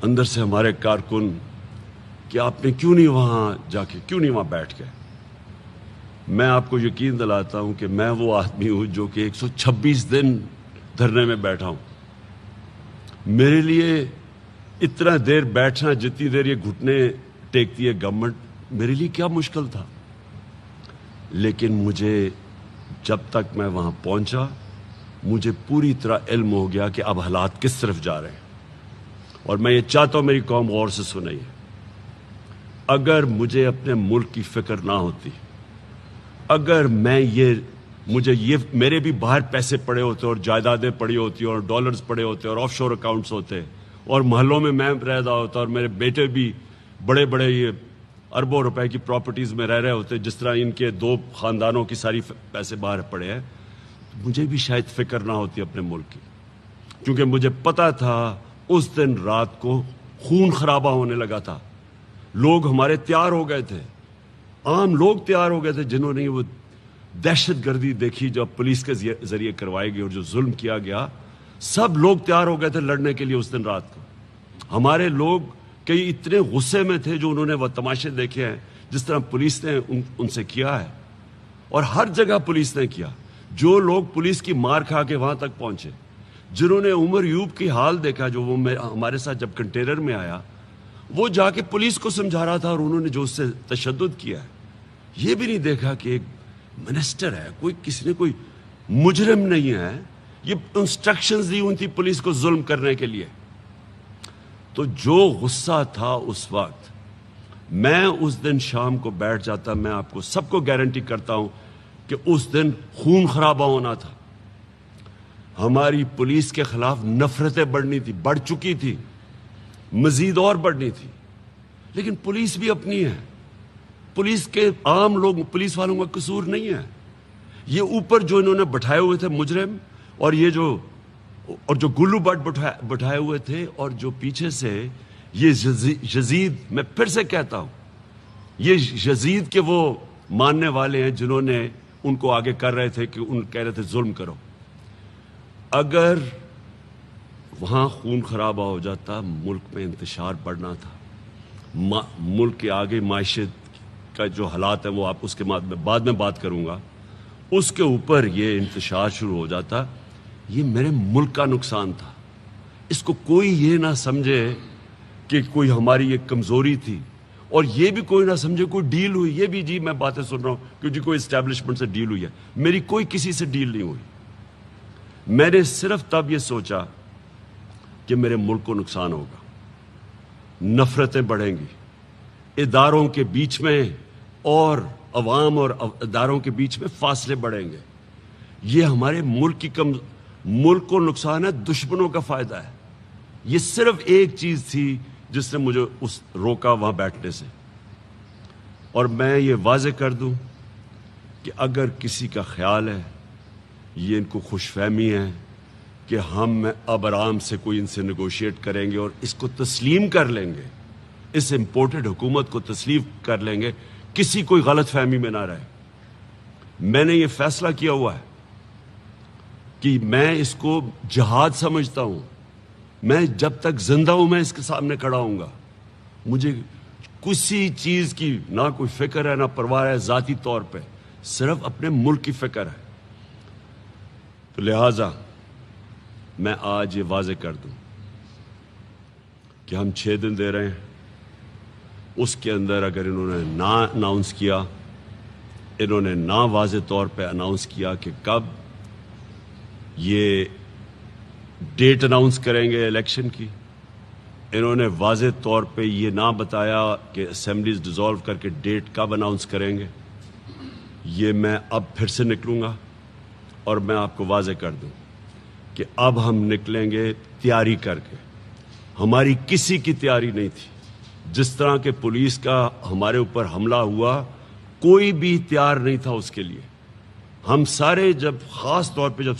اندر سے ہمارے کارکن کہ آپ نے کیوں نہیں وہاں جا کے کیوں نہیں وہاں بیٹھ گئے. میں آپ کو یقین دلاتا ہوں کہ میں وہ آدمی ہوں جو کہ 126 دن دھرنے میں بیٹھا ہوں. میرے لیے اتنا دیر بیٹھنا، جتنی دیر یہ گھٹنے ٹیکتی ہے گورنمنٹ، میرے لیے کیا مشکل تھا. لیکن مجھے جب تک میں وہاں پہنچا مجھے پوری طرح علم ہو گیا کہ اب حالات کس طرف جا رہے ہیں. اور میں یہ چاہتا ہوں میری قوم غور سے سنیں. اگر مجھے اپنے ملک کی فکر نہ ہوتی، اگر مجھے میرے بھی باہر پیسے پڑے ہوتے اور جائیدادیں پڑی ہوتی اور ڈالرز پڑے ہوتے اور آف شور اکاؤنٹس ہوتے اور محلوں میں رہ رہا ہوتا اور میرے بیٹے بھی بڑے بڑے یہ اربوں روپے کی پراپرٹیز میں رہ رہے ہوتے جس طرح ان کے 2 خاندانوں کی ساری پیسے باہر پڑے ہیں، مجھے بھی شاید فکر نہ ہوتی اپنے ملک کی. کیونکہ مجھے پتا تھا اس دن رات کو خون خرابہ ہونے لگا تھا. لوگ ہمارے تیار ہو گئے تھے، عام لوگ تیار ہو گئے تھے جنہوں نے وہ دہشت گردی دیکھی جو پولیس کے ذریعے کروائی گئی اور جو ظلم کیا گیا. سب لوگ تیار ہو گئے تھے لڑنے کے لیے اس دن رات کو. ہمارے لوگ کئی اتنے غصے میں تھے جو انہوں نے وہ تماشے دیکھے ہیں جس طرح پولیس نے ان سے کیا ہے. اور ہر جگہ پولیس نے کیا. جو لوگ پولیس کی مار کھا کے وہاں تک پہنچے، جنہوں نے عمر یوب کی حال دیکھا جو وہ ہمارے ساتھ جب کنٹینر میں آیا، وہ جا کے پولیس کو سمجھا رہا تھا اور انہوں نے جو اس سے تشدد کیا ہے، یہ بھی نہیں دیکھا کہ ایک منسٹر ہے، کسی نے کوئی مجرم نہیں ہے، یہ انسٹرکشنز دی ہوئی تھی پولیس کو ظلم کرنے کے لیے. تو جو غصہ تھا اس وقت، میں اس دن شام کو بیٹھ جاتا. میں آپ کو سب کو گارنٹی کرتا ہوں کہ اس دن خون خرابہ ہونا تھا. ہماری پولیس کے خلاف نفرتیں بڑھنی تھی، بڑھ چکی تھی، مزید اور بڑھنی تھی. لیکن پولیس بھی اپنی ہے. پولیس کے عام لوگ، پولیس والوں کا قصور نہیں ہے. یہ اوپر جو انہوں نے بٹھائے ہوئے تھے مجرم، اور یہ جو گلو بٹ بٹھائے ہوئے تھے، اور جو پیچھے سے یہ یزید، میں پھر سے کہتا ہوں، یہ یزید کے وہ ماننے والے ہیں جنہوں نے ان کو آگے کر رہے تھے کہ کہہ رہے تھے ظلم کرو. اگر وہاں خون خرابہ ہو جاتا، ملک میں انتشار بڑھنا تھا. ملک کے آگے معیشت کا جو حالات ہیں وہ آپ اس کے بعد میں بات کروں گا، اس کے اوپر یہ انتشار شروع ہو جاتا. یہ میرے ملک کا نقصان تھا. اس کو کوئی یہ نہ سمجھے کہ کوئی ہماری ایک کمزوری تھی، اور یہ بھی کوئی نہ سمجھے کوئی ڈیل ہوئی. یہ بھی جی میں باتیں سن رہا ہوں کہ جی کوئی اسٹیبلشمنٹ سے ڈیل ہوئی ہے. میری کوئی کسی سے ڈیل نہیں ہوئی. میں نے صرف تب یہ سوچا کہ میرے ملک کو نقصان ہوگا، نفرتیں بڑھیں گی، اداروں کے بیچ میں اور عوام اور اداروں کے بیچ میں فاصلے بڑھیں گے. یہ ہمارے ملک کو نقصان ہے، دشمنوں کا فائدہ ہے. یہ صرف ایک چیز تھی جس نے مجھے روکا وہاں بیٹھنے سے. اور میں یہ واضح کر دوں کہ اگر کسی کا خیال ہے، یہ ان کو خوش فہمی ہے کہ ہم اب آرام سے کوئی ان سے نیگوشیٹ کریں گے اور اس کو تسلیم کر لیں گے، اس امپورٹڈ حکومت کو تسلیم کر لیں گے، کسی کوئی غلط فہمی میں نہ رہے. میں نے یہ فیصلہ کیا ہوا ہے کہ میں اس کو جہاد سمجھتا ہوں. میں جب تک زندہ ہوں میں اس کے سامنے کھڑا ہوں گا. مجھے کسی چیز کی نہ کوئی فکر ہے نہ پرواہ ہے ذاتی طور پہ، صرف اپنے ملک کی فکر ہے. تو لہٰذا میں آج یہ واضح کر دوں کہ ہم 6 دن دے رہے ہیں. اس کے اندر اگر انہوں نے نہ اناؤنس کیا، انہوں نے نہ واضح طور پہ اناؤنس کیا کہ کب یہ ڈیٹ اناؤنس کریں گے الیکشن کی، انہوں نے واضح طور پہ یہ نہ بتایا کہ اسمبلیز ڈیزالو کر کے ڈیٹ کب اناؤنس کریں گے، یہ میں اب پھر سے نکلوں گا. اور میں آپ کو واضح کر دوں کہ اب ہم نکلیں گے تیاری کر کے. ہماری کسی کی تیاری نہیں تھی. جس طرح کہ پولیس کا ہمارے اوپر حملہ ہوا، کوئی بھی تیار نہیں تھا اس کے لیے. ہم سارے جب خاص طور پہ جب